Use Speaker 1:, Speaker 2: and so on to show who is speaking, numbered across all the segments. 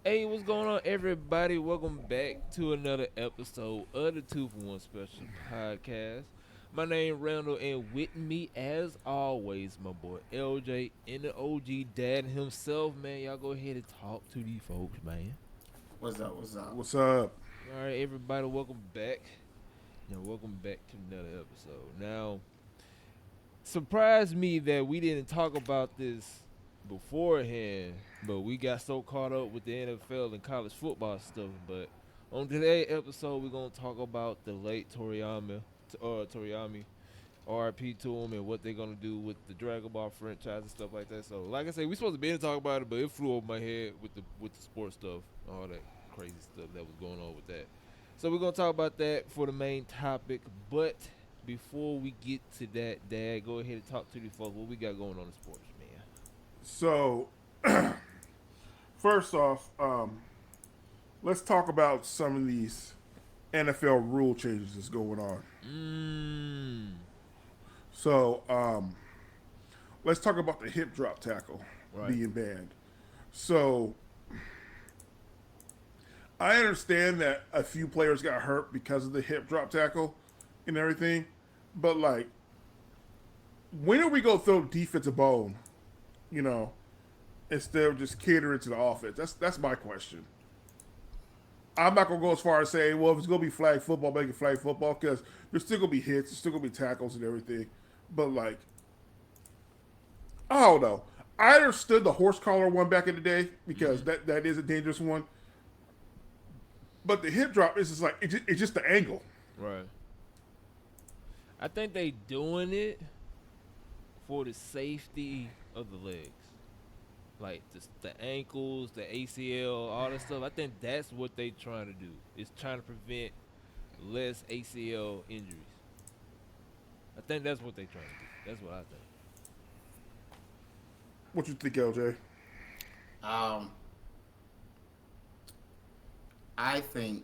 Speaker 1: Hey, what's going on, everybody? Welcome back to another episode of the Two for One Special Podcast. My name Randall, and with me, as always, my boy LJ and the OG Dad himself. Man, y'all go ahead and talk to these folks, man.
Speaker 2: What's up? What's up?
Speaker 3: What's up?
Speaker 1: All right, everybody, welcome back. Welcome back to another episode. Now, surprised me that we didn't talk about this beforehand, but we got so caught up with the NFL and college football stuff. But on today's episode, we're gonna talk about the late Toriyami, RIP to him, and what they're gonna do with the Dragon Ball franchise and stuff like that. So, like I said, we supposed to be able to talk about it, but it flew over my head with the sports stuff, all that crazy stuff that was going on with that. So we're gonna talk about that for the main topic, but before we get to that, Dad, go ahead and talk to the folks. What we got going on in sports, man?
Speaker 3: So, first off, let's talk about some of these NFL rule changes that's going on.
Speaker 1: Mmm.
Speaker 3: So, let's talk about the hip drop tackle
Speaker 1: Right.
Speaker 3: being banned. So, I understand that a few players got hurt because of the hip drop tackle and everything, but like, when are we gonna throw defensive bone? You know, instead of just catering to the offense. That's my question. I'm not gonna go as far as saying, well, if it's gonna be flag football, make it flag football, because there's still gonna be hits, there's still gonna be tackles and everything. But like, I don't know. I understood the horse collar one back in the day because that is a dangerous one. But the hip drop is just like it's just the angle.
Speaker 1: Right. I think they doing it for the safety of the legs, like the ankles, the ACL, all that stuff. I think that's what they trying to do. Is trying to prevent less ACL injuries. I think that's what they trying to do. That's what I think.
Speaker 3: What you think, LJ?
Speaker 2: Um, I think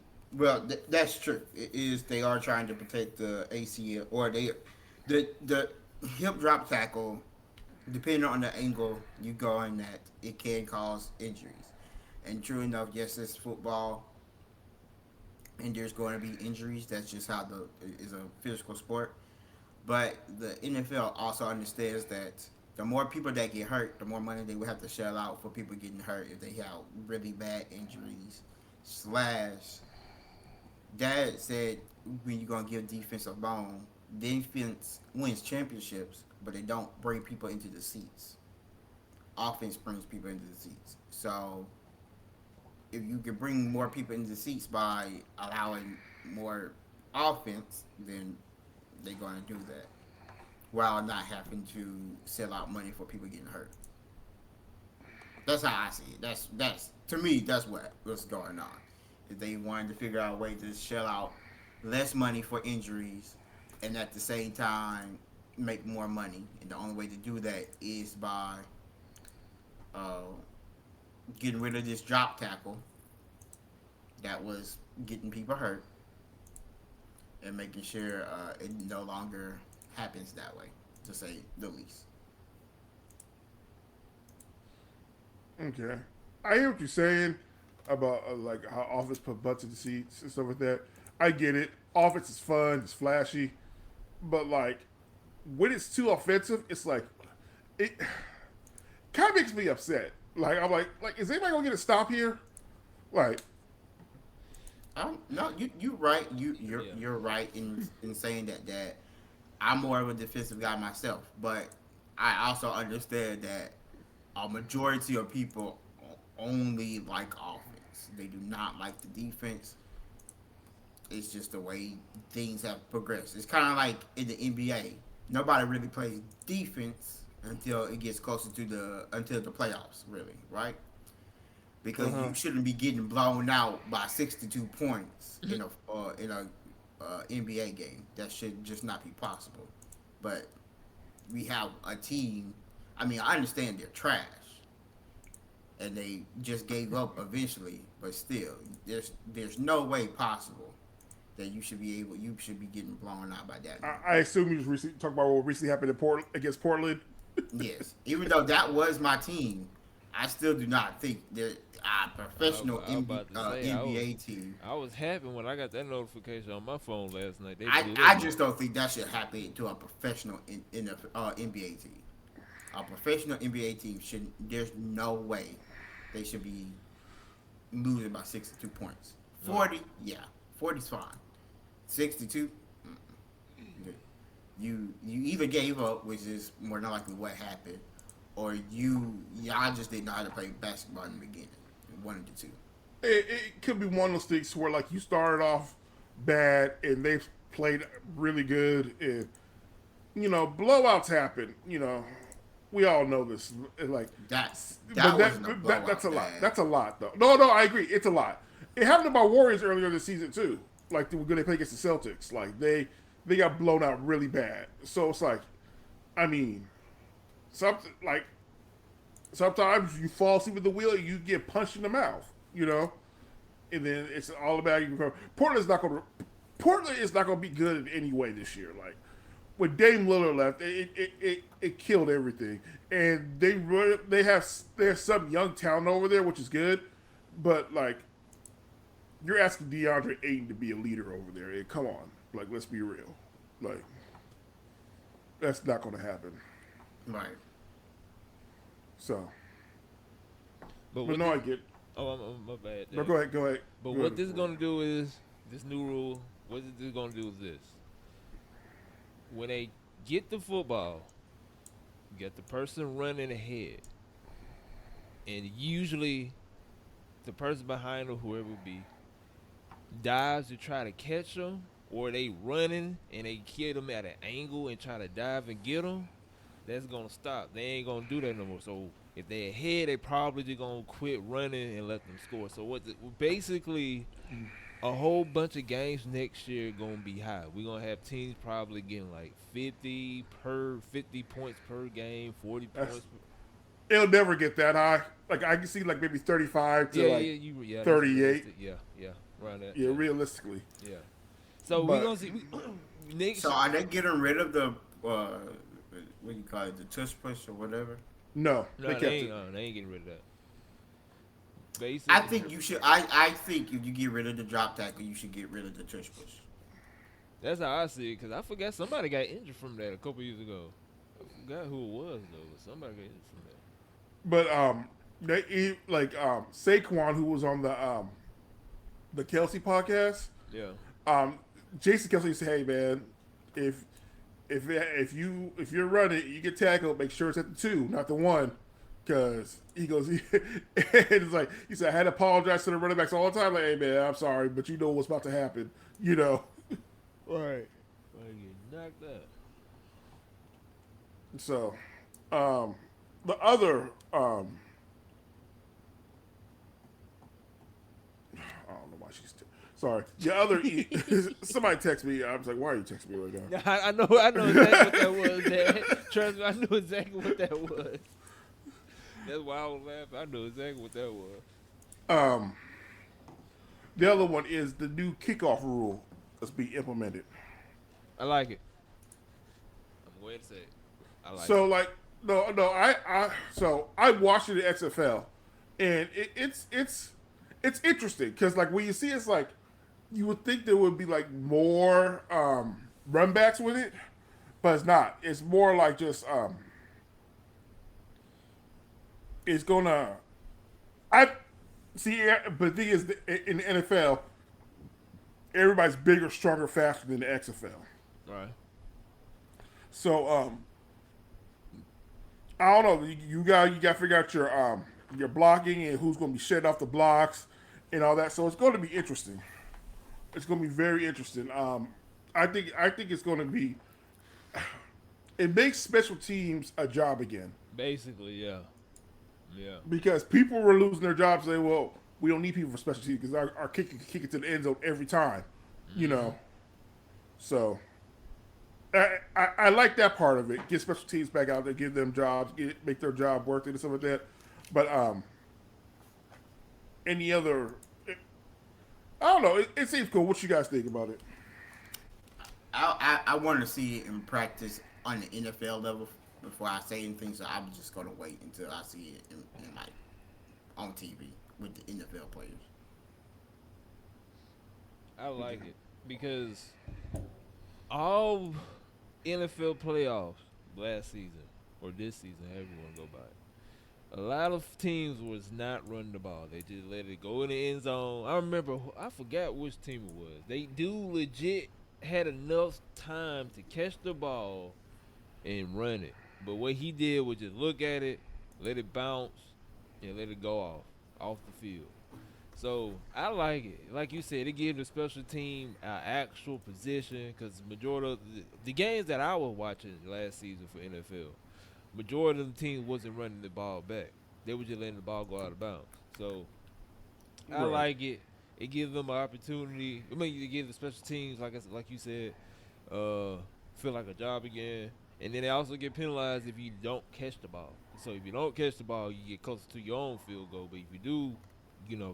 Speaker 2: that's true. It is they are trying to protect the ACL or the hip drop tackle. Depending on the angle you go in at, it can cause injuries. And true enough, yes, it's football, and there's going to be injuries. That's just how the is a physical sport. But the NFL also understands that the more people that get hurt, the more money they will have to shell out for people getting hurt if they have really bad injuries. Slash, Dad said when you're gonna give defense a bone, defense wins championships, but they don't bring people into the seats. Offense brings people into the seats. So if you can bring more people into the seats by allowing more offense, then they're gonna do that while not having to sell out money for people getting hurt. That's how I see it. That's to me. That's what's going on. If they wanted to figure out a way to shell out less money for injuries, and at the same time make more money, and the only way to do that is by uh, getting rid of this drop tackle that was getting people hurt, and making sure it no longer happens that way, to say the least.
Speaker 3: Okay, I hear what you're saying about like how offense put butts in the seats and stuff like that. I get it. Offense is fun, it's flashy, but like when it's too offensive, it's like it kind of makes me upset. Like I'm like, is anybody gonna get a stop here? Like,
Speaker 2: No, you right.
Speaker 1: Yeah.
Speaker 2: You're right in saying that I'm more of a defensive guy myself, but I also understand that a majority of people only like offense. They do not like the defense. It's just the way things have progressed. It's kind of like in the NBA. Nobody really plays defense until it gets closer to the playoffs, really, right?
Speaker 3: uh
Speaker 2: Because
Speaker 3: huh.
Speaker 2: you shouldn't be getting blown out by 62 points in a NBA game. That should just not be possible. But we have a team. I mean, I understand they're trash, and they just gave up eventually. But still, there's no way possible that you should be getting blown out by that many
Speaker 3: I
Speaker 2: points.
Speaker 3: assume you just talk about what recently happened in against Portland.
Speaker 2: Yes, even though that was my team, I still do not think that a professional
Speaker 1: I was about to say
Speaker 2: NBA team.
Speaker 1: I was happy when I got that notification on my phone last night. They
Speaker 2: I,
Speaker 1: blew that
Speaker 2: I
Speaker 1: mother.
Speaker 2: just don't think that should happen to a professional NBA team. A professional NBA team should. There's no way they should be losing by 62 points.
Speaker 1: No.
Speaker 2: 40, yeah, 40's fine. 62, you either gave up, which is more than likely what happened, or y'all just didn't know how to play basketball in the beginning. One of the two.
Speaker 3: It could be one of those things where like you started off bad and they've played really good, and blowouts happen. We all know this. Like,
Speaker 2: That wasn't a blowout.
Speaker 3: that's a lot.
Speaker 2: Man.
Speaker 3: That's a lot, though. No, I agree. It's a lot. It happened to my Warriors earlier this season too. Like they were going to play against the Celtics. Like they got blown out really bad. So it's like, I mean, something like sometimes you fall asleep at the wheel, and you get punched in the mouth. And then it's all about you. Portland is not going to be good in any way this year. Like when Dame Lillard left, it killed everything. And there's some young talent over there, which is good, but like you're asking DeAndre Ayton to be a leader over there. And come on, like let's be real, like that's not going to happen.
Speaker 2: Right.
Speaker 3: So,
Speaker 1: But
Speaker 3: no, I get.
Speaker 1: my bad.
Speaker 3: No, go ahead.
Speaker 1: But
Speaker 3: Go
Speaker 1: what
Speaker 3: ahead.
Speaker 1: this is gonna do is this new rule. What is this gonna do is this: when they get the football, get the person running ahead, and usually the person behind them, whoever it be, dives to try to catch them, or they running and they kill them at an angle and try to dive and get them. That's gonna stop. They ain't gonna do that no more. So if they're ahead, they probably just gonna quit running and let them score. So basically a whole bunch of games next year gonna be high. We're gonna have teams probably getting like 50 points per game, 40 points.
Speaker 3: It'll never get that high. Like I can see like maybe 35 to 38.
Speaker 1: That's realistic. Yeah, around that.
Speaker 3: Yeah, realistically.
Speaker 1: Yeah. So we're gonna see. Next.
Speaker 2: So are they getting rid of the what do you call it, the tush push or whatever?
Speaker 3: No,
Speaker 1: No,
Speaker 3: they kept it.
Speaker 1: they ain't getting rid of that. Basically,
Speaker 2: I think you should. I think if you get rid of the drop tackle, you should get rid of the tush push.
Speaker 1: that's how I see it. Cause I forgot somebody got injured from that a couple years ago. I forgot who it was though, but somebody got injured from that.
Speaker 3: But Saquon, who was on the Kelsey podcast.
Speaker 1: Yeah.
Speaker 3: Jason Kelsey said, "Hey man, if you're running, you get tackled. Make sure it's at the 2, not the 1, because he goes. And it's like he said, I had to apologize to the running backs all the time. Like, hey man, I'm sorry, but you know what's about to happen.
Speaker 1: Right. I get knocked out.
Speaker 3: So, the other I don't know why she's. Sorry. The other somebody texted me. I was like, "Why are you texting me right now?"
Speaker 1: I know exactly what that was, Dad. Trust me, I knew exactly what that was. That's why I was laughing. I knew exactly what that was.
Speaker 3: The other one is the new kickoff rule that's being implemented.
Speaker 1: I like it. I'm going to say it. I like
Speaker 3: So
Speaker 1: it.
Speaker 3: like I watched it at XFL, and it's interesting because like when you see it's like you would think there would be like more run backs with it, but it's not. It's more like just it's gonna I see. But the thing is, in the NFL, everybody's bigger, stronger, faster than the XFL.
Speaker 1: Right.
Speaker 3: So I don't know. You got to figure out your blocking and who's going to be shedding off the blocks and all that. So it's going to be interesting. It's going to be very interesting. I think it's going to be. It makes special teams a job again.
Speaker 1: Basically, yeah. Yeah.
Speaker 3: Because people were losing their jobs. Say, well, we don't need people for special teams because our kicker can kick it to the end zone every time. You know. So. I like that part of it. Get special teams back out there, give them jobs, make their job worth it and stuff like that. But any other, I don't know. It seems cool. What you guys think about it?
Speaker 2: I want to see it in practice on the NFL level before I say anything. So I'm just gonna wait until I see it in like on TV with the NFL players.
Speaker 1: I like it because all NFL playoffs last season or this season, however you want to go by it, a lot of teams was not running the ball. They just let it go in the end zone. I remember, I forgot which team it was. They do legit had enough time to catch the ball and run it. But what he did was just look at it, let it bounce, and let it go off the field. So I like it. Like you said, it gives the special team our actual position because majority of the games that I was watching last season for NFL, majority of the teams wasn't running the ball back. They were just letting the ball go out of bounds. So I
Speaker 3: Right.
Speaker 1: like it. It gives them an opportunity. I mean, it gives the special teams, like you said, uh, feel like a job again. And then they also get penalized if you don't catch the ball. So if you don't catch the ball, you get closer to your own field goal. But if you do,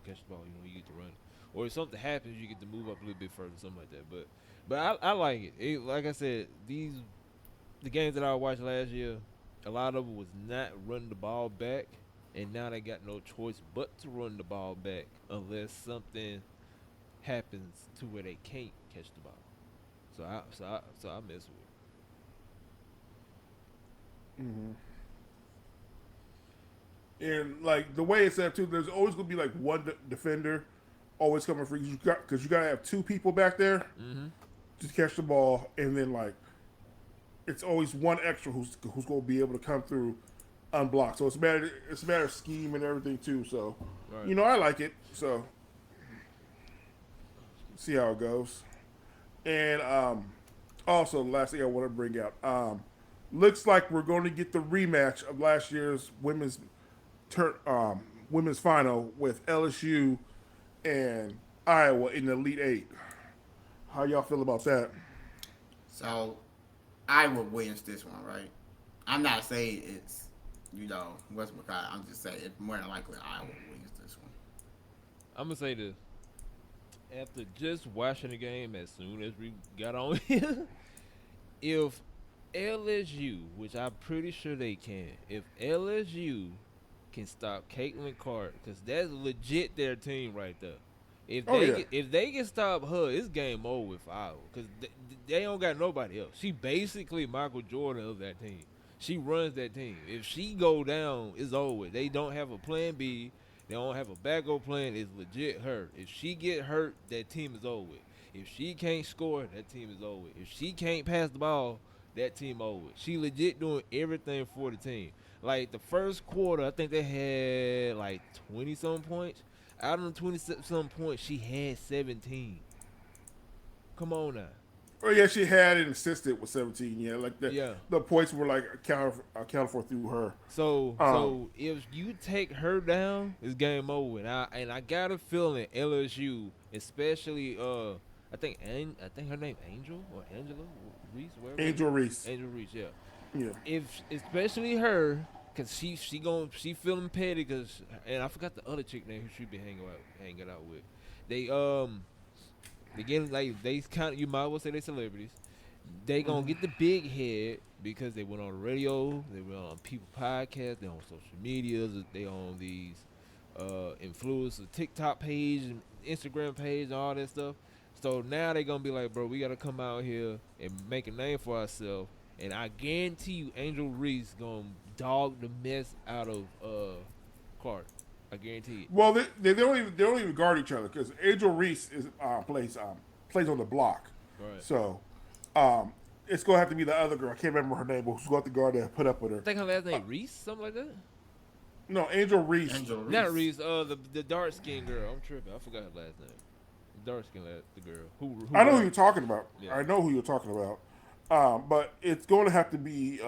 Speaker 1: catch the ball, you get to run. Or if something happens, you get to move up a little bit further, something like that. But I like it. Like I said, the games that I watched last year, a lot of it was not running the ball back, and now they got no choice but to run the ball back unless something happens to where they can't catch the ball. So I mess with
Speaker 3: Hmm. And like the way it's set up too, there's always gonna be like one defender always coming for you because you gotta have two people back there
Speaker 1: it. Mm-hmm.
Speaker 3: to catch the ball, and then like it's always one extra who's gonna be able to come through unblocked. So it's a matter of scheme and everything too. So
Speaker 1: Right.
Speaker 3: I like it. So see how it goes. And also, the last thing I want to bring out, looks like we're going to get the rematch of last year's women's final with LSU and Iowa in the Elite Eight. How y'all feel about that?
Speaker 2: So Iowa wins this one, right? I'm not saying it's West McCall. I'm just saying it's more than likely Iowa wins this one.
Speaker 1: I'm gonna say this. After just watching the game as soon as we got on here, if LSU, which I'm pretty sure they can, if LSU can stop Caitlin Clark, because that's legit their team right there.
Speaker 3: Oh yeah,
Speaker 1: If they can stop her, it's game over with Iowa, because they don't got nobody else. She basically Michael Jordan of that team. She runs that team. If she go down, it's over. They don't have a plan B. They don't have a backup plan. It's legit her. If she get hurt, that team is over. If she can't score, that team is over. If she can't pass the ball, that team over. She legit doing everything for the team. Like the first quarter, I think they had like 20 some points. Out of the 20 some points, she had 17. Come on now.
Speaker 3: oh yeah, she had an assistant with 17. Yeah, like
Speaker 1: Yeah.
Speaker 3: the points were like accounted for through her.
Speaker 1: So if you take her down, it's game over. And I got a feeling LSU, especially I think her name Angel or Angela Reese, whatever.
Speaker 3: Angel Reese.
Speaker 1: Angel Reese, yeah.
Speaker 3: Yeah.
Speaker 1: If especially her, cause she feeling petty, cause and I forgot the other chick name who she be hanging out with. They get like they kind of, you might well say they celebrities. They gonna get the big head because they went on the radio, they went on people podcasts, they on social medias, they on these influencer TikTok page and Instagram page and all that stuff. So now they gonna be like, bro, we gotta come out here and make a name for ourselves. And I guarantee you, Angel Reese gonna dog the mess out of Clark. I guarantee it.
Speaker 3: Well, they don't even guard each other because Angel Reese plays on the block.
Speaker 1: Right.
Speaker 3: So it's gonna have to be the other girl. I can't remember her name, but who's going to guard that put up with her?
Speaker 1: I think her last name Reese, something like that.
Speaker 3: No, Angel Reese.
Speaker 2: Angel Reese.
Speaker 1: Not Reese. The dark skinned girl. I'm tripping. I forgot her last name. The dark skinned the girl. Who
Speaker 3: I know who you're talking about.
Speaker 1: Yeah.
Speaker 3: I know who you're talking about. But it's going to have to be.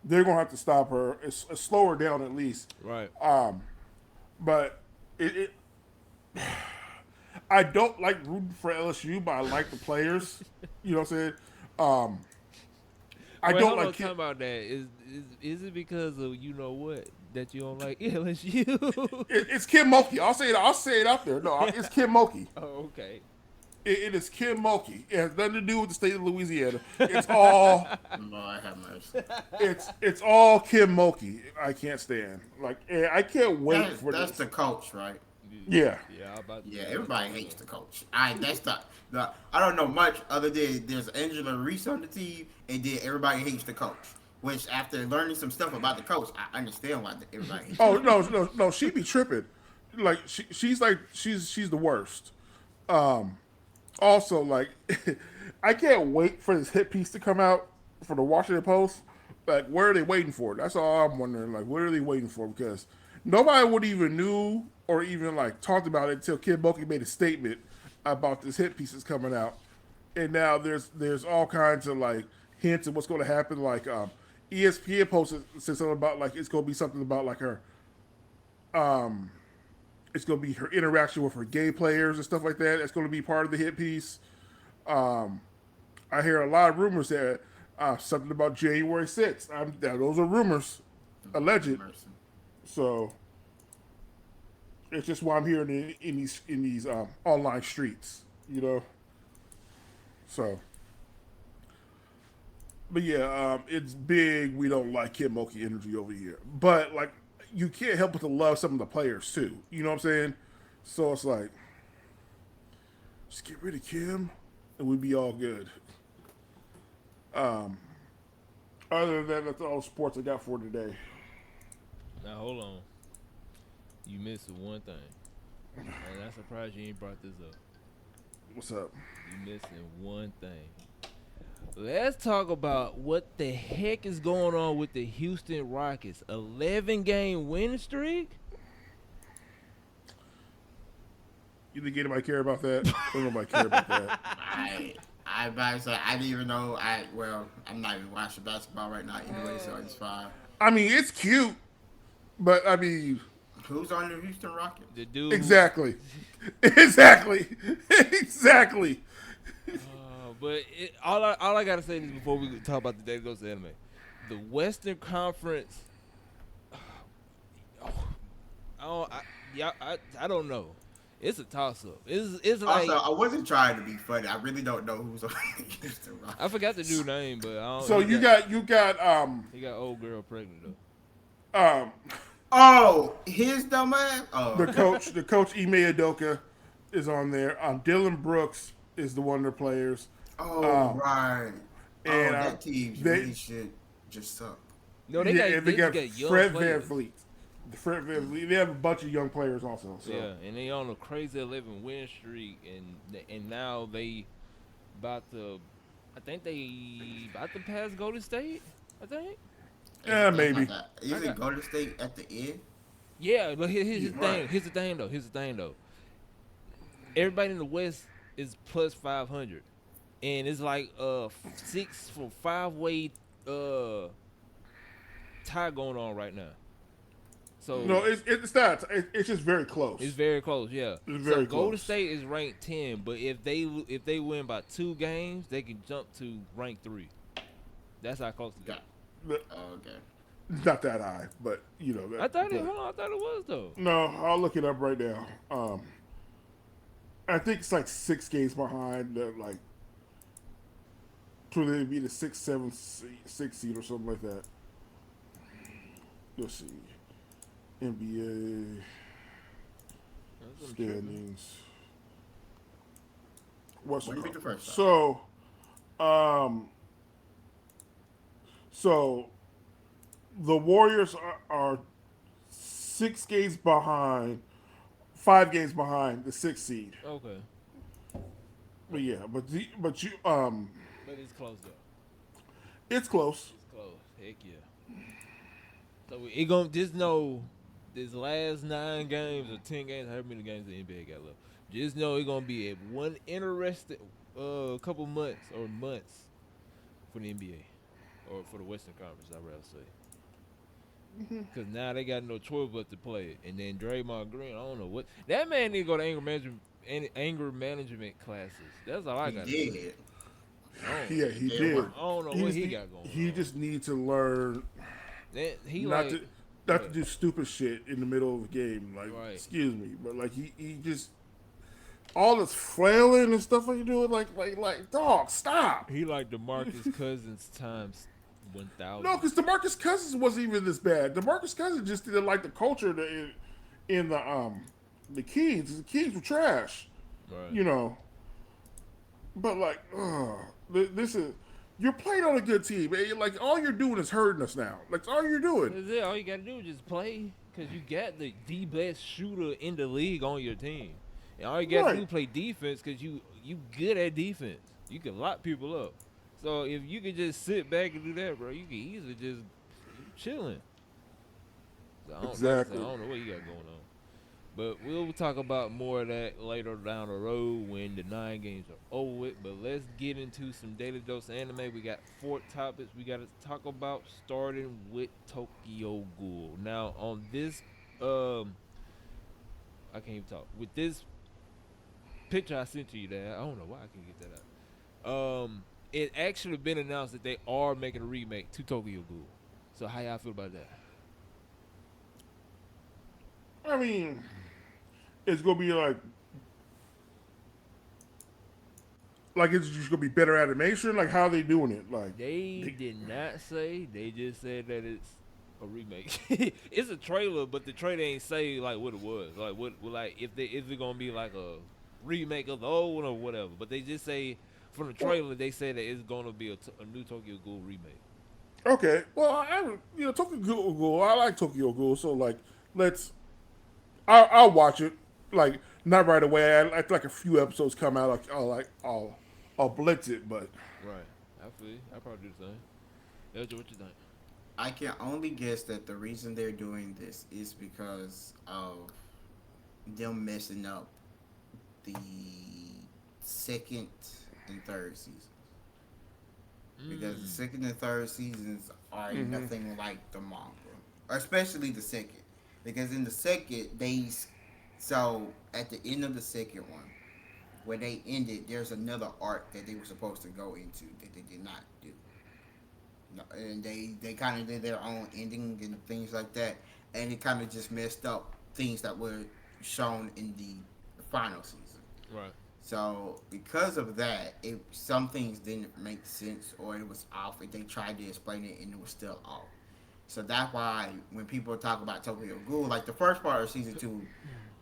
Speaker 3: They're going to have to stop her. It's slow her down at least.
Speaker 1: Right.
Speaker 3: But it I don't like rooting for LSU, but I like the players. You know what I'm saying? I
Speaker 1: Wait,
Speaker 3: don't
Speaker 1: hold on,
Speaker 3: like
Speaker 1: talking about that. Is it because of you know what that you don't like LSU?
Speaker 3: it's Kim Mulkey. I'll say it out there. No, it's Kim Mulkey.
Speaker 1: Oh, okay.
Speaker 3: It is Kim Mulkey. It has nothing to do with the state of Louisiana. It's all
Speaker 2: Lord have mercy.
Speaker 3: it's all Kim Mulkey. I can't stand. Like I can't wait for
Speaker 2: That's
Speaker 3: this.
Speaker 2: the coach, right?
Speaker 3: Yeah.
Speaker 1: Yeah, I'm about to
Speaker 2: Yeah,
Speaker 1: say
Speaker 2: everybody
Speaker 1: that.
Speaker 2: hates the coach. That's the I don't know much other than there's Angela Reese on the team, and then everybody hates the coach. Which after learning some stuff about the coach, I understand why everybody hates.
Speaker 3: Oh
Speaker 2: The coach.
Speaker 3: no, she be tripping. Like she's the worst. Also, like I can't wait for this hit piece to come out for the Washington Post. Like, where are they waiting for? That's all I'm wondering. Like, what are they waiting for? Because nobody would even knew or even like talked about it until Kid Bulky made a statement about this hit piece that's coming out, and now there's all kinds of like hints of what's going to happen. Like, ESPN posted said something about like it's going to be something about like her it's going to be her interaction with her gay players and stuff like that. That's going to be part of the hit piece. I hear a lot of rumors that something about January 6th. Those are rumors, alleged.
Speaker 2: Mercy.
Speaker 3: So it's just why I'm hearing in these online streets, you know. So, but yeah, it's big. We don't like Kim Mulkey energy over here, but like you can't help but to love some of the players too. You know what I'm saying? So it's like, just get rid of Kim, and we'd be all good. Other than that, that's all the sports I got for today.
Speaker 1: Now hold on. You missed one thing. And I'm surprised you ain't brought this up.
Speaker 3: What's up?
Speaker 1: You missing one thing. Let's talk about what the heck is going on with the Houston Rockets. 11-game win streak?
Speaker 3: You think anybody care about that? Don't nobody care about that.
Speaker 2: I about to say I didn't even know. I'm not even watching basketball right now anyway, so it's fine.
Speaker 3: I mean, it's cute, but I mean,
Speaker 2: Who's on the Houston Rockets?
Speaker 1: The dude.
Speaker 3: exactly, exactly, exactly.
Speaker 1: But all I gotta say is before we talk about the day that goes to anime, the Western Conference. I don't know. It's a toss up. It's like
Speaker 2: Also, I wasn't trying to be funny. I really don't know who's on the Houston Rockets.
Speaker 1: I forgot the dude's name, but I don't.
Speaker 3: So you got
Speaker 1: he got old girl pregnant though.
Speaker 2: Oh, his dumb ass. Oh,
Speaker 3: the coach Ime Udoka is on there. Dylan Brooks is the one of their players.
Speaker 2: Right.
Speaker 3: And
Speaker 2: that team really should just suck.
Speaker 1: No, they got young
Speaker 3: Fred
Speaker 1: players.
Speaker 3: VanVleet. They have a bunch of young players also. So.
Speaker 1: Yeah, and they on a crazy 11 win streak, and now they about to, I think they about to pass Golden State. I think.
Speaker 3: Yeah, maybe.
Speaker 2: Is it Golden State at the end?
Speaker 1: Yeah, but here's the thing.
Speaker 2: Right.
Speaker 1: Here's the thing though. Everybody in the West is plus 500, and it's like 6 for 5-way tie going on right now. So
Speaker 3: No, it's not. It's just very close.
Speaker 1: it's very close, yeah.
Speaker 3: It's very
Speaker 1: Golden
Speaker 3: close.
Speaker 1: State is ranked 10, but if they win by 2 games, they can jump to rank 3. That's how close they got.
Speaker 2: Okay.
Speaker 3: Not that high, but you know.
Speaker 1: I thought it was though.
Speaker 3: No, I'll look it up right now. I think it's like 6 games behind. Like, so they'd be the 6, 7, 6 seed or something like that. Let's see. NBA standings. What's
Speaker 2: When
Speaker 3: it
Speaker 2: you pick the
Speaker 3: called?
Speaker 2: first
Speaker 3: So the Warriors are 6 games behind, 5 games behind the 6th seed.
Speaker 1: Okay,
Speaker 3: But yeah, but
Speaker 1: but it's close though.
Speaker 3: it's close.
Speaker 1: It's close. Heck yeah. So it gonna just know this last 9 games or 10 games, however many games the NBA got left. Just know it's gonna be one interesting couple months for the NBA or for the Western Conference, I'd rather say. Because now they got no choice but to play it. And then Draymond Green, I don't know what that man need to go to anger management classes. That's all I got to say.
Speaker 2: did.
Speaker 3: Yeah, he
Speaker 2: Yeah,
Speaker 3: did.
Speaker 2: well,
Speaker 1: I don't know what he got going
Speaker 3: He
Speaker 1: on.
Speaker 3: just needs to learn
Speaker 1: He
Speaker 3: not
Speaker 1: like
Speaker 3: to do stupid shit in the middle of a game. Like,
Speaker 1: Right.
Speaker 3: excuse me, but like he just all this flailing and stuff like you do, like, dog, stop.
Speaker 1: He like DeMarcus Cousins times
Speaker 3: No,
Speaker 1: 1,000.
Speaker 3: because DeMarcus Cousins wasn't even this bad. DeMarcus Cousins just didn't like the culture in the Kings. The Kings were trash,
Speaker 1: Right.
Speaker 3: you know. But like, this is you're playing on a good team. Like all you're doing is hurting us now. Like all you're doing.
Speaker 1: That's it. All you gotta do is just play, cause you got the best shooter in the league on your team, and all you gotta do
Speaker 3: Right.
Speaker 1: is play defense, cause you good at defense. You can lock people up. So if you could just sit back and do that, bro, you can easily just you chilling. So like I said, I
Speaker 3: Exactly.
Speaker 1: don't know what you got going on. But we'll talk about more of that later down the road when the 9 games are over with. But let's get into some daily dose of anime. We got 4 topics we got to talk about, starting with Tokyo Ghoul. Now on this, I can't even talk with this picture I sent to you. There, I don't know why I can't get that out. It actually been announced that they are making a remake to Tokyo Ghoul. So how y'all feel about that?
Speaker 3: I mean, it's gonna be like it's just gonna be better animation. Like how are they doing it? Like,
Speaker 1: They
Speaker 3: they,
Speaker 1: did not say. They just said that it's a remake. It's a trailer, but the trailer ain't say like what it was. Like like if they is it gonna be like a remake of the old one or whatever. But they just say from the
Speaker 3: well,
Speaker 1: trailer they said that it's gonna be a new Tokyo Ghoul remake.
Speaker 3: okay. Well, Tokyo Ghoul. I like Tokyo Ghoul. So like, let's. I'll watch it. Like not right away. I like a few episodes come out. I'll blitz it. But
Speaker 1: Right. I feel you. I probably do the same. Elja, what you think?
Speaker 2: I can only guess that the reason they're doing this is because of them messing up the second and third season. Because the
Speaker 1: Mm.
Speaker 2: second and third seasons are nothing like the manga, especially the second. Because in the second, so at the end of the second one, where they ended, there's another arc that they were supposed to go into that they did not do. No, and they kind of did their own ending and things like that, and it kind of just messed up things that were shown in the final season.
Speaker 1: Right.
Speaker 2: So because of that, some things didn't make sense or it was off, and they tried to explain it and it was still off. So that's why when people talk about Tokyo Ghoul, like the first part of season two,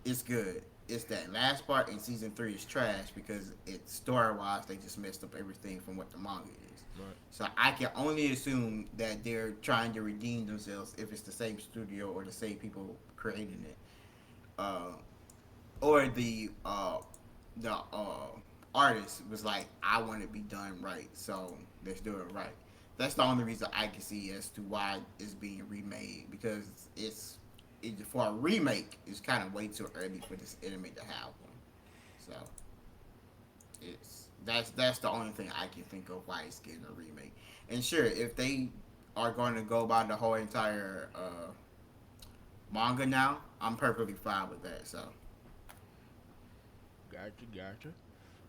Speaker 2: it's good. It's that last part in season three is trash because it's story wise they just messed up everything from what the manga is.
Speaker 1: Right.
Speaker 2: So I can only assume that they're trying to redeem themselves if it's the same studio or the same people creating it, uh, or the artist was like, I want it to be done right, so let's do it right. That's the only reason I can see as to why it's being remade because for a remake, it's kind of way too early for this anime to have one. So that's the only thing I can think of why it's getting a remake. And sure, if they are going to go by the whole entire manga now, I'm perfectly fine with that. So
Speaker 1: Gotcha. Gotcha.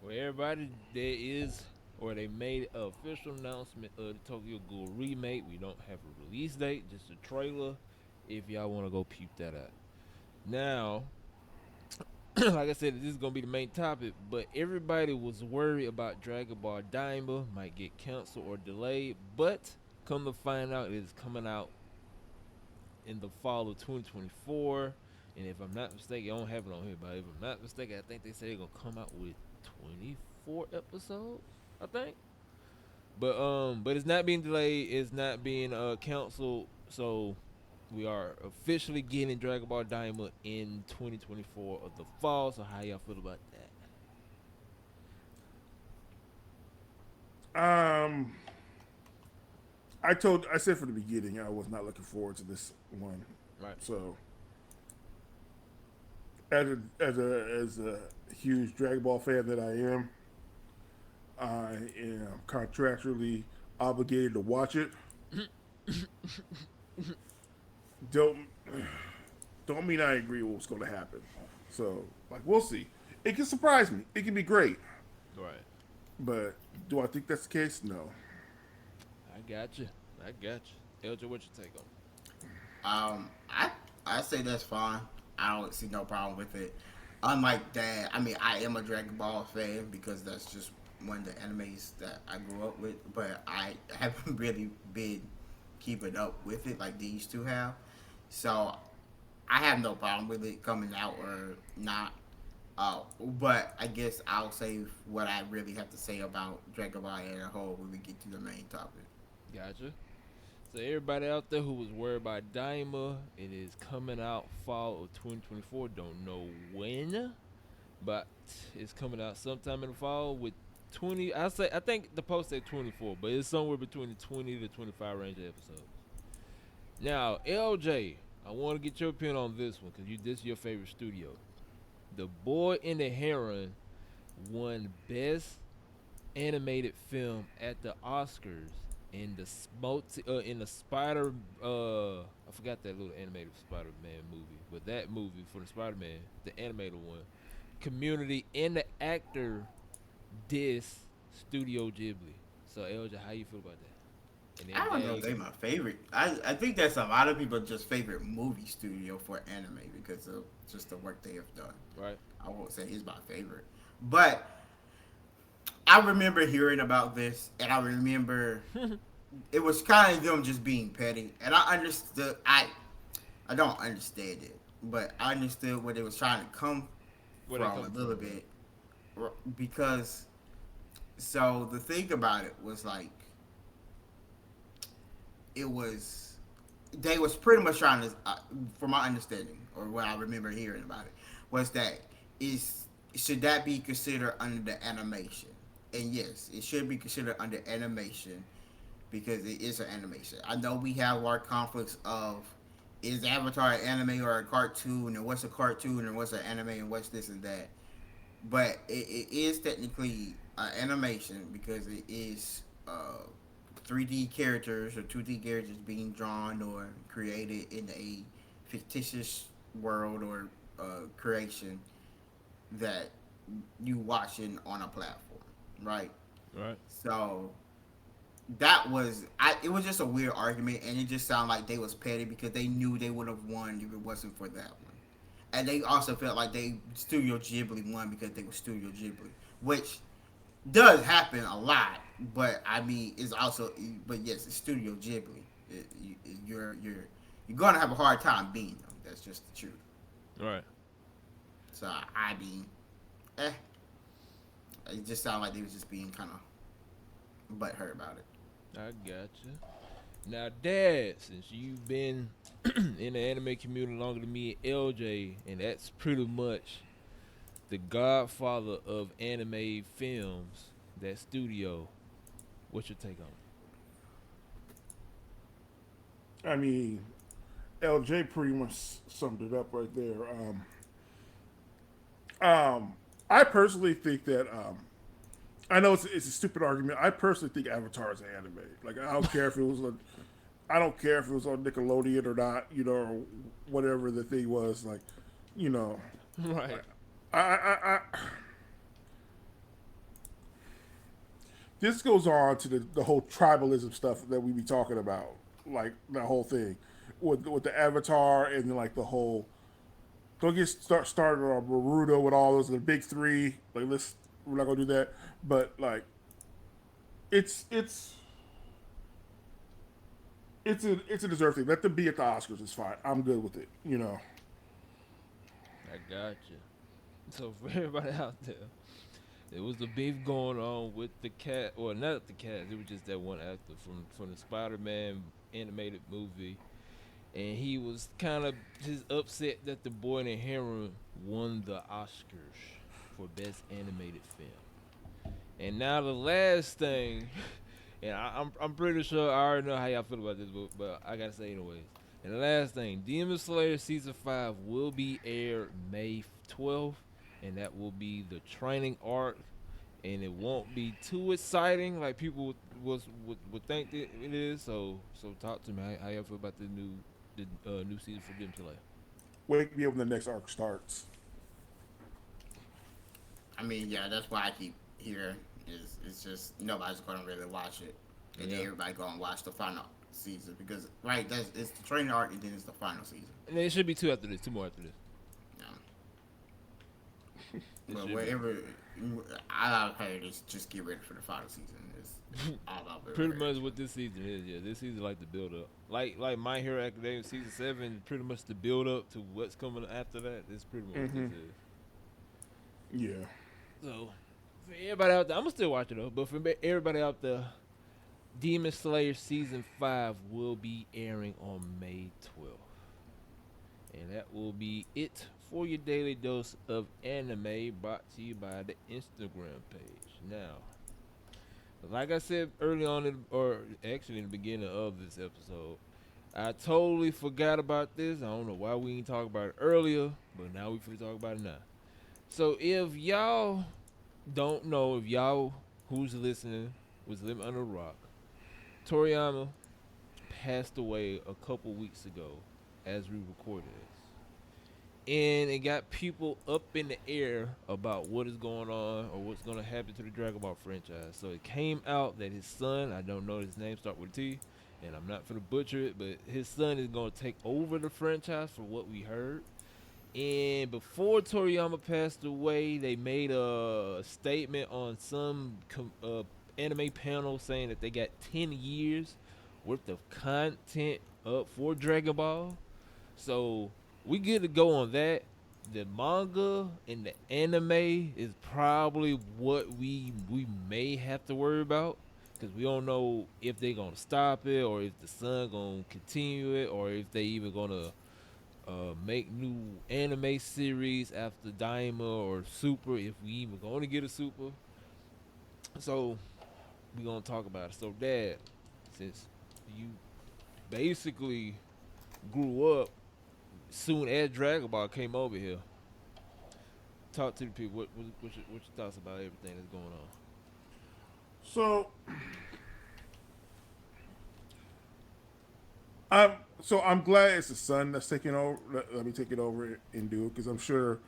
Speaker 1: Well, everybody, there is, or they made an official announcement of the Tokyo Ghoul remake. We don't have a release date, just a trailer. If y'all want to go peep that out. Now, like I said, this is gonna be the main topic, but everybody was worried about Dragon Ball Daima might get canceled or delayed. But come to find out, it is coming out in the fall of 2024. And if I'm not mistaken, I don't have it on here, but if I'm not mistaken, I think they say they're gonna come out with 24 episodes. I think. But it's not being delayed. It's not being canceled. So we are officially getting Dragon Ball Daima in 2024 of the fall. So how y'all feel about
Speaker 3: um, I said from the beginning I was not looking forward to this one.
Speaker 1: that? Right.
Speaker 3: So as a huge Dragon Ball fan that I am, I am contractually obligated to watch it. Don't don't mean I agree with what's going to happen. So like we'll see. It can surprise me. It can be great,
Speaker 1: Right.
Speaker 3: but do I think that's the case? No.
Speaker 1: I got you. I got you. Elja, what your take on?
Speaker 2: I say that's fine. I don't see no problem with it. unlike that, I mean, I am a Dragon Ball fan because that's just one of the animes that I grew up with. But I haven't really been keeping up with it like these two have. So I have no problem with it coming out or not. But I guess I'll save what I really have to say about Dragon Ball as a whole when we get to the main topic.
Speaker 1: Gotcha. So everybody out there who was worried about Daima, it is coming out fall of 2024. Don't know when, but it's coming out sometime in the fall with 20. I think the post said 24, but it's somewhere between the 20 to 25 range of episodes. Now, LJ, I want to get your opinion on this one because this is your favorite studio. The Boy and the Heron won Best Animated Film at the Oscars in the in the Spider I forgot that little animated Spider-Man movie, but that movie for the Spider-Man, the animated one, Community and the actor diss Studio Ghibli. So LJ, how you feel about that? And then
Speaker 2: I don't know if
Speaker 1: Dave,
Speaker 2: they my favorite. I think that's a lot of people just favorite movie studio for anime because of just the work they have done.
Speaker 1: right?
Speaker 2: I won't say he's my favorite, but I remember hearing about this, and I remember it was kind of them just being petty, and I understood. I don't understand it, but I understood where they was trying to come
Speaker 1: Where they
Speaker 2: from a
Speaker 1: coming
Speaker 2: little
Speaker 1: from, right?
Speaker 2: bit because so the thing about it was like it was they was pretty much trying to from my understanding or what I remember hearing about it was that is should that be considered under the animation, and yes it should be considered under animation because it is an animation. I know we have our conflicts of is Avatar an anime or a cartoon, and what's a cartoon and what's an anime and what's this and that, but it is technically animation because it is 3D characters or 2D characters being drawn or created in a fictitious world or creation that you watching on a platform, right?
Speaker 1: Right.
Speaker 2: So that was it was just a weird argument, and it just sounded like they was petty because they knew they would have won if it wasn't for that one, and they also felt like they Studio Ghibli won because they were Studio Ghibli, which does happen a lot. But I mean, it's also but yes, it's Studio Ghibli. You're gonna have a hard time beating them. That's just the truth.
Speaker 1: Right.
Speaker 2: So I mean, eh, it just sounded like they was just being kind of butthurt about it.
Speaker 1: I gotcha. Now, Dad, since you've been in the anime community longer than me and LJ, and that's pretty much the godfather of anime films, that studio, what's your take on
Speaker 3: I mean, LJ pretty much summed it up right there. I personally think that I know it's a stupid argument. I personally think Avatar is an anime. Like I don't care if it was I don't care if it was on Nickelodeon or not, or whatever the thing was. Like, you know,
Speaker 1: it? Right.
Speaker 3: I this goes on to the whole tribalism stuff that we be talking about, like that whole thing with the Avatar and then like the whole. Don't get started on Naruto with all those the big three. Like we're not gonna do that. But like, it's it's a deserved thing. Let them be at the Oscars. It's fine. I'm good with it.
Speaker 1: I gotcha. So, for everybody out there, there was the beef going on with the cat, or not the cat, it was just that one actor from the Spider Man animated movie. And he was kind of just upset that the Boy and the Heron won the Oscars for Best Animated Film. And now the last thing, and I'm pretty sure I already know how y'all feel about this, but I gotta say anyways. And the last thing, Demon Slayer season 5 will be aired May 12th, and that will be the training arc, and it won't be too exciting like people would think it is. So talk to me. How y'all feel about the new season for Demon Slayer?
Speaker 3: Wake me up when the next arc starts.
Speaker 2: I mean, yeah, that's why I keep hearing is it's just nobody's gonna really watch it, and then
Speaker 1: Yeah.
Speaker 2: everybody gonna watch the final season because right, that's it's the training arc and then it's the final season.
Speaker 1: And there should be two after this, two more after this.
Speaker 2: Yeah.
Speaker 1: It
Speaker 2: But
Speaker 1: should be.
Speaker 2: wherever I've heard is just get ready for the final season. Is all I've ever
Speaker 1: Pretty
Speaker 2: heard.
Speaker 1: much what this season is. Yeah, this season like the build up. Like My Hero Academia season 7 is pretty much the build up to what's coming after that. This is pretty much what this is.
Speaker 3: Yeah.
Speaker 1: So for everybody out there, I'm gonna still watch it though. But for everybody out there, Demon Slayer season 5 will be airing on May 12th. And that will be it for your daily dose of anime brought to you by the Instagram page. Now, like I said early on, or actually in the beginning of this episode, I totally forgot about this. I don't know why we didn't talk about it earlier, but now we finna talk about it now. So if y'all don't know, if y'all who's listening was living under a rock, Toriyama passed away a couple weeks ago as we recorded this. And it got people up in the air about what is going on or what's going to happen to the Dragon Ball franchise. So it came out that his son, I don't know his name, start with a T, and I'm not going to butcher it, but his son is going to take over the franchise for what we heard. And before Toriyama passed away, they made a statement on some anime panel saying that they got 10 years worth of content up for Dragon Ball. So we good to go on that. The manga and the anime is probably what we may have to worry about because we don't know if they're gonna stop it or if the son gonna continue it or if they even gonna make new anime series after Daima or Super if we even gonna get a Super. So we gonna talk about it. So Dad, since you basically grew up soon as Dragon Ball came over here. Talk to the people. What's your thoughts about everything that's going on?
Speaker 3: So I'm I'm glad it's the son that's taking over. Let me take it over and do it because I'm sure,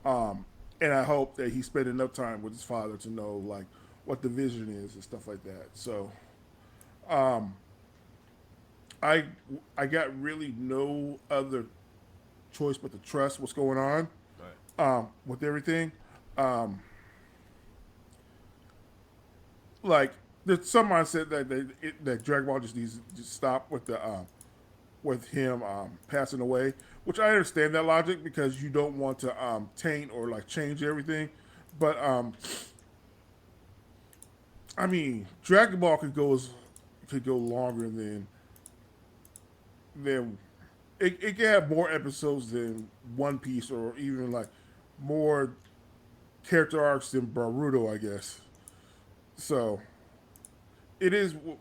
Speaker 3: and I hope that he spent enough time with his father to know like what the vision is and stuff like that. So I I got really no other choice but to trust what's going on
Speaker 1: Right.
Speaker 3: with everything. Um, like there's someone said that that Dragon Ball just needs to just stop with him passing away, which I understand that logic because you don't want to taint or like change everything. But I mean, Dragon Ball could go longer than it can have more episodes than One Piece or even like more character arcs than Boruto, I guess. So it is what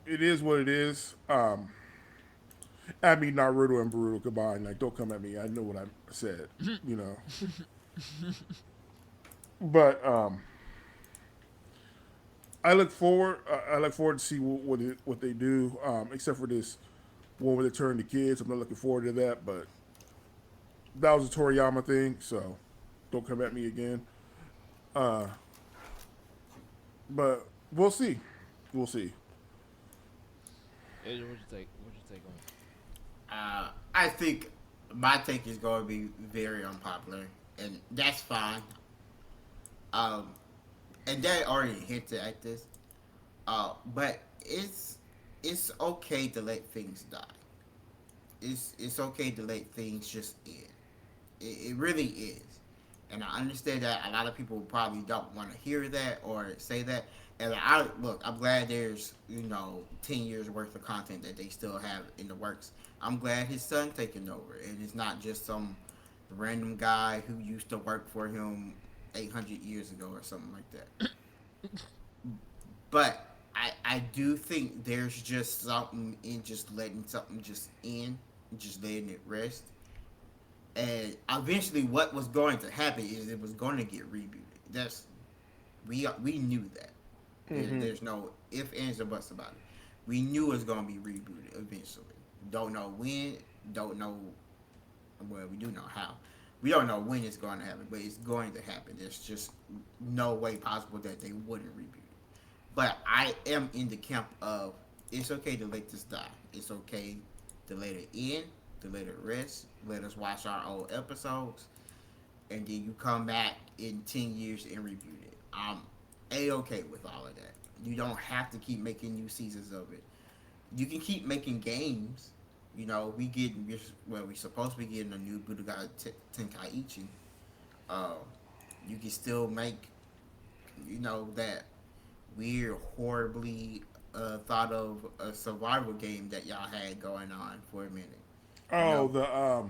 Speaker 3: it is. I mean Naruto and Boruto combined. Like, don't come at me. I know what I said. You know, but I look forward. I look forward to see what they do. Except for this one where they turn the kids. I'm not looking forward to that. But that was a Toriyama thing. So don't come at me again. Uh, but we'll see. We'll see.
Speaker 1: Adrian, What's your take on
Speaker 2: I think my take is going to be very unpopular, and that's fine. Um, and they already hinted at this. But it's okay to let things die. It's okay to let things just end. It really is. And I understand that a lot of people probably don't want to hear that or say that. And I look, I'm glad there's 10 years worth of content that they still have in the works. I'm glad his son taking over, and it's not just some random guy who used to work for him 800 years ago or something like that. But I do think there's just something in just letting something just in, just letting it rest. And eventually, what was going to happen is it was going to get rebooted. That's we knew that. There's no if, ands, or buts about it. We knew it was going to be rebooted eventually. Don't know when. Don't know. Well, we do know how. We don't know when it's going to happen, but it's going to happen. There's just no way possible that they wouldn't reboot it. But I am in the camp of it's okay to let this die. It's okay to let it end, to let it rest. Let us watch our old episodes, and then you come back in 10 years and reviewed it. I'm a-okay with all of that. You don't have to keep making new seasons of it. You can keep making games. You know, we're supposed to be getting a new Budokai Tenkaichi. Uh, you can still make, that weird, horribly thought of a survival game that y'all had going on for a minute. You
Speaker 3: Oh,
Speaker 2: know,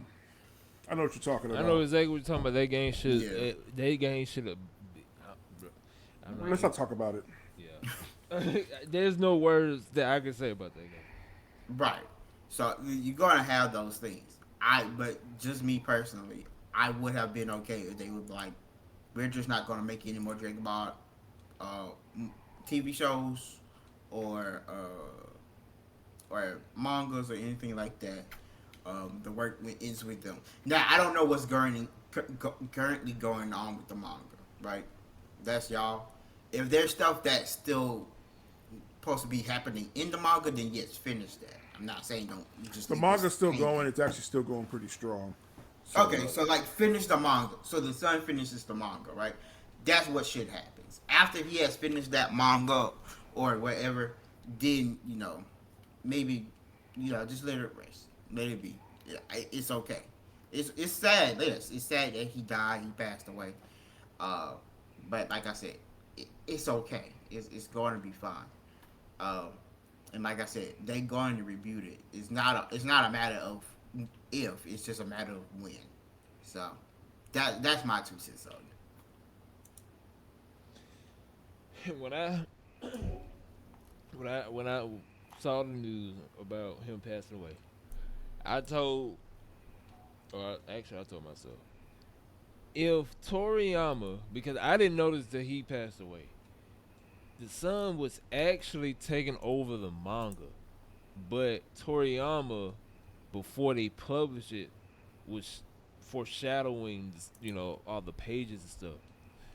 Speaker 3: I know what you're talking
Speaker 1: I know
Speaker 3: about.
Speaker 1: exactly what you're talking about.
Speaker 2: yeah,
Speaker 1: That game should have. I'm not.
Speaker 3: Let's not talk about it.
Speaker 1: Yeah. There's no words that I can say about that game.
Speaker 2: right. So you're gonna have those things. But just me personally, I would have been okay if they would be like, we're just not gonna make any more Dragon Ball uh, TV shows or mangas or anything like that. The work ends with them. Now I don't know what's currently going on with the manga, right? That's y'all. If there's stuff that's still supposed to be happening in the manga, then yes, finish that. I'm not saying don't you just
Speaker 3: The
Speaker 2: leave this
Speaker 3: manga's still
Speaker 2: hanging.
Speaker 3: going. It's actually still going pretty strong. So,
Speaker 2: Okay, so like finish the manga. So the son finishes the manga, right? That's what should happen. After he has finished that manga or whatever, then maybe just let it rest. Let it be. Yeah, it's okay. It's sad. Yes, it's sad that he died. He passed away. Uh, but like I said, it's okay. It's going to be fine. Um, and like I said, they going to rebuild it. It's not a matter of if. It's just a matter of when. So that's my 2 cents on
Speaker 1: when I when I saw the news about him passing away, I told, or actually I told myself, if Toriyama, because I didn't notice that he passed away, the son was actually taking over the manga, but Toriyama, before they published it, was foreshadowing, all the pages and stuff.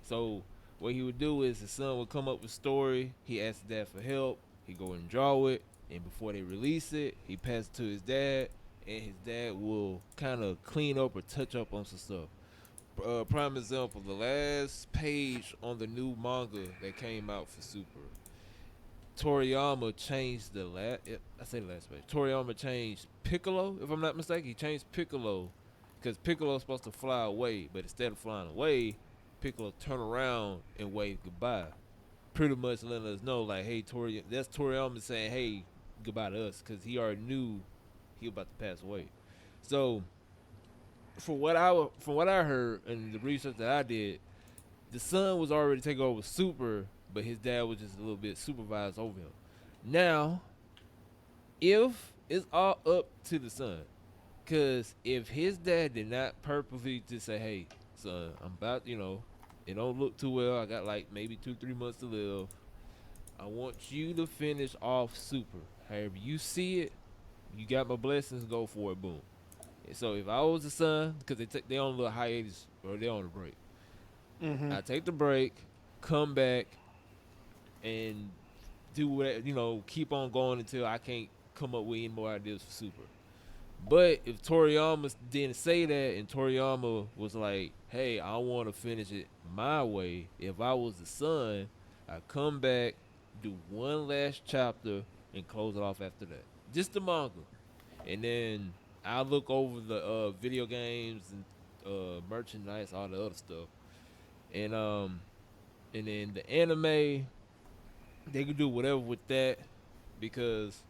Speaker 1: So what he would do is his son would come up with a story. He asked his dad for help. He go and draw it, and before they release it, he pass it to his dad, and his dad will kind of clean up or touch up on some stuff. Prime example: the last page on the new manga that came out for Super, Toriyama changed the last. I say the last page. Toriyama changed Piccolo, if I'm not mistaken. He changed Piccolo because Piccolo's supposed to fly away, but instead of flying away, Piccolo turn around and wave goodbye. Pretty much letting us know, like, hey, that's Toriyama saying, hey, goodbye to us, because he already knew he was about to pass away. So, from what I heard and the research that I did, the son was already taking over Super, but his dad was just a little bit supervised over him. Now, if it's all up to the son, because if his dad did not purposely just say, hey, son, I'm about, it don't look too well. I got like maybe 2-3 months to live. I want you to finish off Super. However you see it, you got my blessings. Go for it. Boom. And so if I was the son, because they on a little hiatus or they on a break,
Speaker 3: mm-hmm.
Speaker 1: I take the break, come back, and do what keep on going until I can't come up with any more ideas for Super. But if Toriyama didn't say that and Toriyama was like, hey, I want to finish it my way, if I was the son, I'd come back, do one last chapter, and close it off after that. Just the manga. And then I'll look over the video games and merchandise, all the other stuff. And then the anime, they could do whatever with that because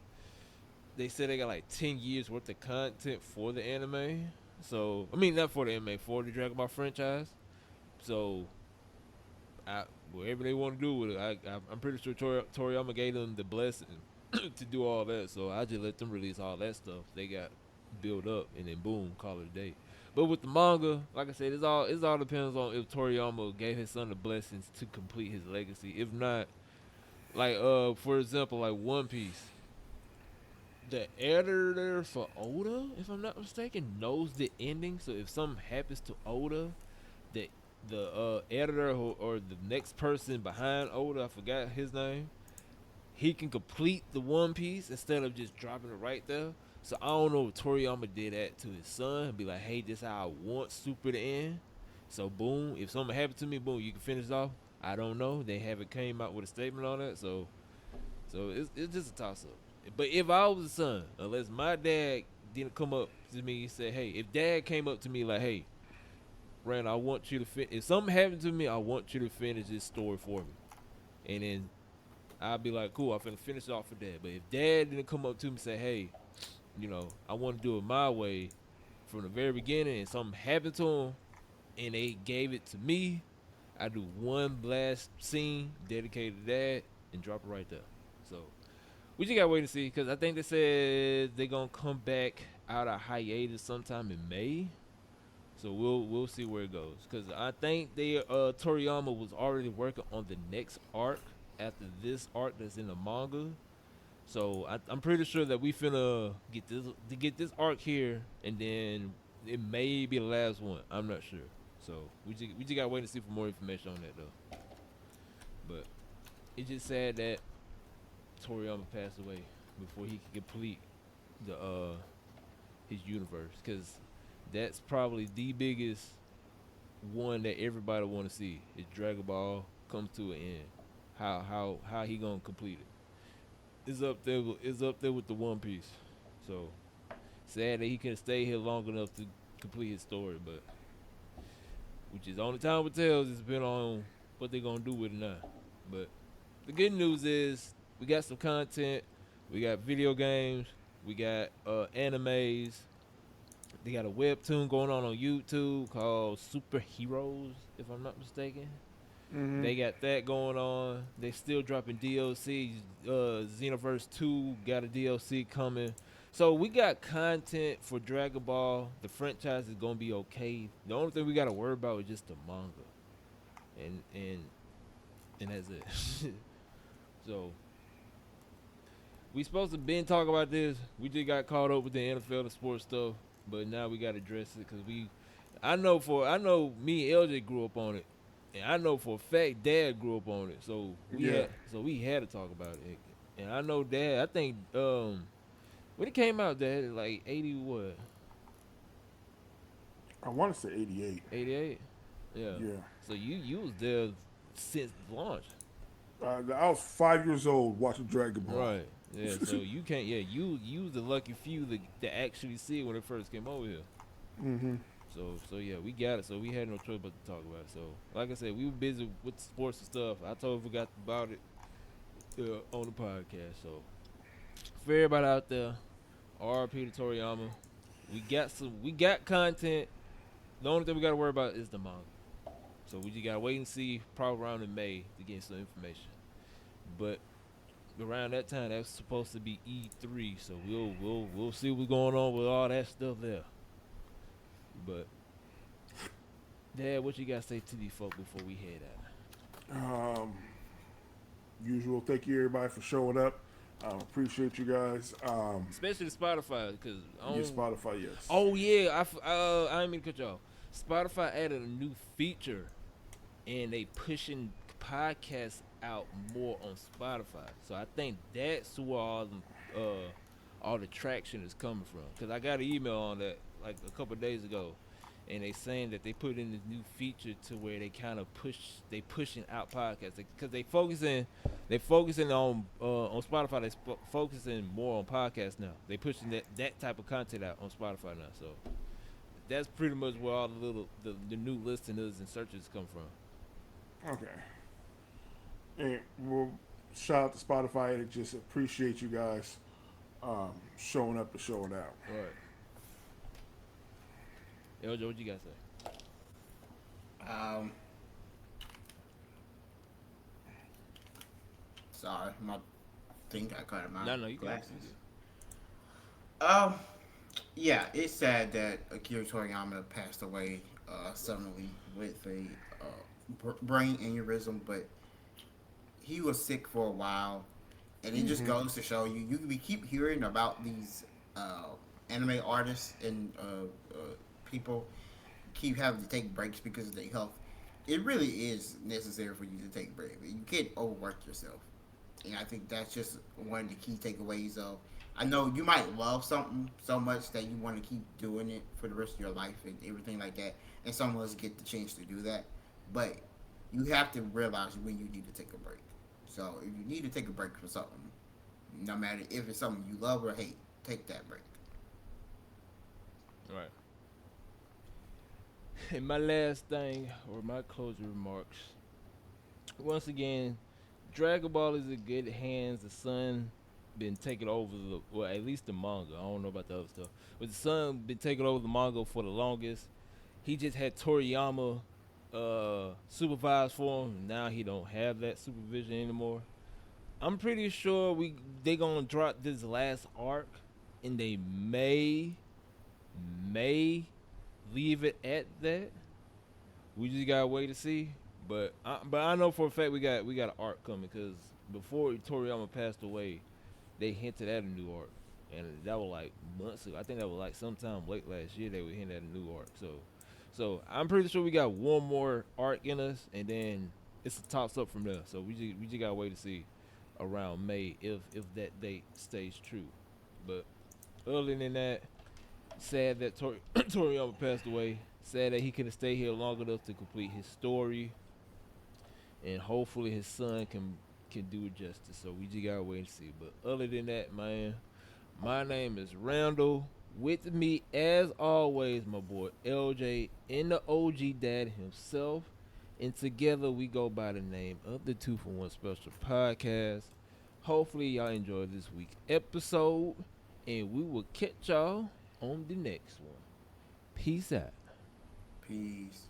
Speaker 1: they said they got like 10 years worth of content for the anime. So, I mean, not for the anime, for the Dragon Ball franchise. So, whatever they want to do with it, I'm pretty sure Toriyama gave them the blessing to do all that. So, I just let them release all that stuff they got built up and then boom, call it a day. But with the manga, like I said, it all depends on if Toriyama gave his son the blessings to complete his legacy. If not, like for example, like One Piece, the editor for Oda, if I'm not mistaken, knows the ending. So if something happens to Oda, the editor or the next person behind Oda, I forgot his name, he can complete the One Piece instead of just dropping it right there. So I don't know if Toriyama did that to his son and be like, hey, this is how I want Super to end. So boom, if something happened to me, boom, you can finish it off. I don't know. They haven't came out with a statement on that, so it's just a toss up. But if I was a son, unless my dad didn't come up to me and say, hey, if dad came up to me like, hey, Rand, I want you to if something happened to me, I want you to finish this story for me, and then I'd be like, cool, I'm finna finish it off for dad. But if dad didn't come up to me and say, hey, I want to do it my way from the very beginning, and something happened to him, and they gave it to me, I do one last scene dedicated to that and drop it right there. So we just gotta wait and see, because I think they said they're gonna come back out of hiatus sometime in May. So we'll see where it goes, because I think they Toriyama was already working on the next arc after this arc that's in the manga. So I'm pretty sure that we finna get this arc here, and then it may be the last one. I'm not sure. So we just gotta wait and see for more information on that though. But it's just sad that Toriyama passed away before he could complete the his universe, because that's probably the biggest one that everybody want to see. Is Dragon Ball comes to an end. How he gonna complete it? Is up there. Is up there with the One Piece. So sad that he couldn't stay here long enough to complete his story, but which is only time will tell. It's been on what they gonna do with it now. But the good news is we got some content. We got video games. We got animes. They got a webtoon going on YouTube called Superheroes, if I'm not mistaken.
Speaker 3: Mm-hmm.
Speaker 1: They got that going on. They still dropping DLC. Xenoverse 2 got a DLC coming. So we got content for Dragon Ball. The franchise is gonna be okay. The only thing we gotta worry about is just the manga, and that's it. So we supposed to been talking about this. We just got caught up with the NFL and sports stuff, but now we gotta address it, because I know me and LJ grew up on it, and I know for a fact Dad grew up on it. So we had to talk about it. And I know Dad. I think when it came out, Dad, like 80 what?
Speaker 3: I want to say 88.
Speaker 1: 88. Yeah.
Speaker 3: Yeah.
Speaker 1: So you was there since launch.
Speaker 3: I was 5 years old watching Dragon Ball.
Speaker 1: Right. Yeah. So you can't. Yeah. You was the lucky few that actually see it when it first came over here.
Speaker 3: Mm-hmm.
Speaker 1: So yeah, we got it. So we had no choice but to talk about it. So like I said, we were busy with sports and stuff. I totally forgot about it on the podcast. So for everybody out there, R.P. to Toriyama. We got content. The only thing we gotta worry about is the manga. So we just gotta wait and see, probably around in May, to get some information. But around that time, that's supposed to be E3. So we'll see what's going on with all that stuff there. But Dad, what you gotta say to these folk before we head out?
Speaker 3: Usual. Thank you everybody for showing up. Appreciate you guys.
Speaker 1: Especially Spotify, because
Speaker 3: Spotify, yes.
Speaker 1: Oh yeah, I didn't mean to cut y'all. Spotify added a new feature, and they pushing podcasts out more on Spotify. So I think that's where all the traction is coming from. Because I got an email on that like a couple of days ago, and they saying that they put in this new feature to where they kind of pushing out podcasts, because they focusing on Spotify. They focusing more on podcasts now. They pushing that type of content out on Spotify now. So that's pretty much where all the new listeners and searches come from.
Speaker 3: Okay. And we'll shout out to Spotify and just appreciate you guys showing up and showing out.
Speaker 1: All right. LJ, what you got to say?
Speaker 2: Sorry, my thing got caught in my
Speaker 1: No, you
Speaker 2: glasses.
Speaker 1: can.
Speaker 2: Yeah, it's sad that Akira Toriyama passed away suddenly with a brain aneurysm, but he was sick for a while, and it just goes to show you we keep hearing about these anime artists and people keep having to take breaks because of their health. It really is necessary for you to take breaks. You can't overwork yourself, and I think that's just one of the key takeaways of I know you might love something so much that you want to keep doing it for the rest of your life and everything like that. And some of us get the chance to do that, but you have to realize when you need to take a break. So if you need to take a break from something, no matter if it's something you love or hate, take that break.
Speaker 1: Right. And my last thing, or my closing remarks, once again, Dragon Ball is in good hands. The Sun been taking over the, well, at least the manga. I don't know about the other stuff, but the Sun been taking over the manga for the longest. He just had Toriyama supervise for him. Now he don't have that supervision anymore. I'm pretty sure they gonna drop this last arc, and they may leave it at that. We just gotta wait to see. But I know for a fact we got an arc coming because before Toriyama passed away, they hinted at a new arc, and that was like months ago. I think that was like sometime late last year they were hinting at a new arc. So I'm pretty sure we got one more arc in us, and then it's a toss up from there. So we just gotta wait to see around May if that date stays true. But other than that, sad that Toriyama passed away. Sad that he couldn't stay here long enough to complete his story, and hopefully his son can do it justice. So we just gotta wait and see. But other than that, man, my name is Randall. With me, as always, my boy LJ and the OG Dad himself. And together we go by the name of the 2 for 1 Special Podcast. Hopefully y'all enjoyed this week's episode. And we will catch y'all on the next one. Peace out.
Speaker 2: Peace.